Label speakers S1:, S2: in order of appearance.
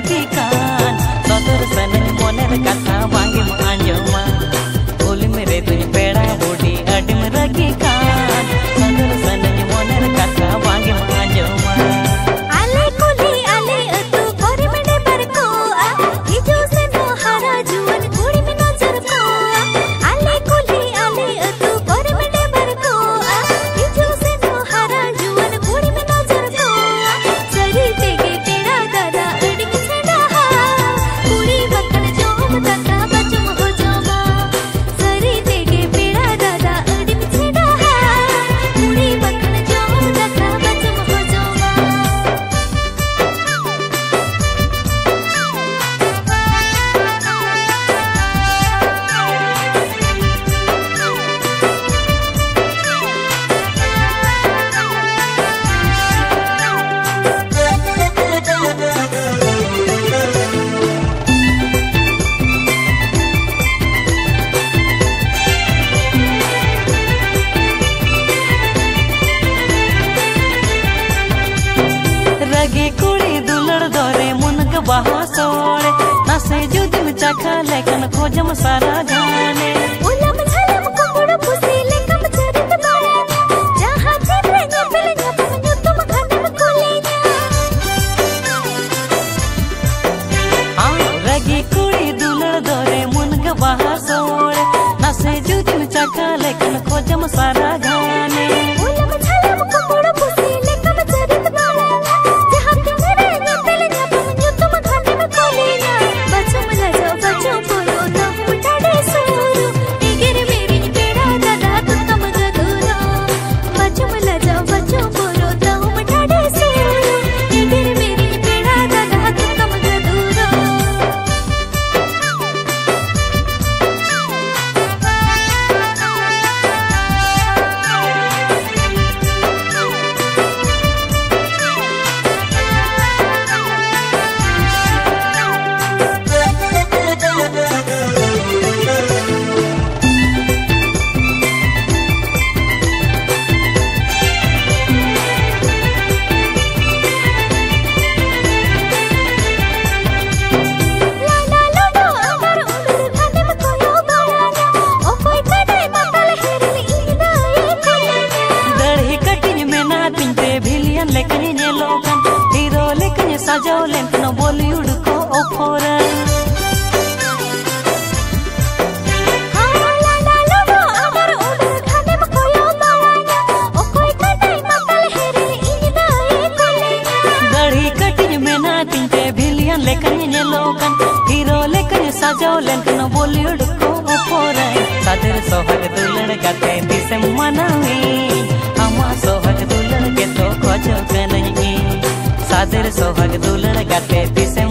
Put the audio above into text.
S1: रगी कान सदर सनन मोनर कथा वांगे मांजमा होली मेरे तुझ पेड़ा बूढ़ी अडिम रगी कान सदर सनन मोनर कथा वांगे मांजमा
S2: आले कुली आले तू गोरी में डबर को ये जो से मोहरा जुअन कुड़ी में नजर को आले कुली आले तू गोरी में डबर को ये जो से मोहरा जुअन कुड़ी में नजर को चरी तेगे तेरा दादा अड़ी में छड़ा कुड़ी बकन जोम दादा बचम हो जोमा चरी तेगे तेरा दादा अड़ी में छड़ा कुड़ी बकन जोम दादा बचम हो जोमा
S1: रगी कुड़ी दुलड़ दोरे मुनक बहा सोड़े नसे जुदिम चखा लेकिन खोजम सारा जाने
S2: उलम झलम कुकुड़ पुसीले कम चरित बाळ्या जहाँ चित्रेंगे पिलंगा तुम तुम घनम कोलेन्या
S1: रगी कुड़ी दुलड़ दोरे मुनक बहा सोड़े नसे जुदिम चखा लेकिन खोजम सारा जाने
S2: उलम झलम कुकुड़ पुसीले कम चरित बाळ्या जहाँ चित्रेंगे पिलंगा तुम घनम कोलेन्या बचम लजो बचो पोयो तुम उठाडे सोरू इगिर मेरी पेड़ा दादा तुम गदूरो बचम लजो बचो पोयो तुम उठाडे सोरू इगिर मेरी पेड़ा दादा तुम गदूरो
S1: लेकिन ये लोगन हीरो लेकिन सजो लेकिन बॉलीवुड को ओफोरन गढ़ी कटिंग में ना पिंते भिलियन लेकिन ये लोगन हीरो लेकिन सजो लेकिन बॉलीवुड को ओफोरन सादर सोहग दुल्हन गाते दिसे मनावी अमा सोहग दुल्हन के तो खोजो कनई सादर सोहग दुल्हन गाते दिसे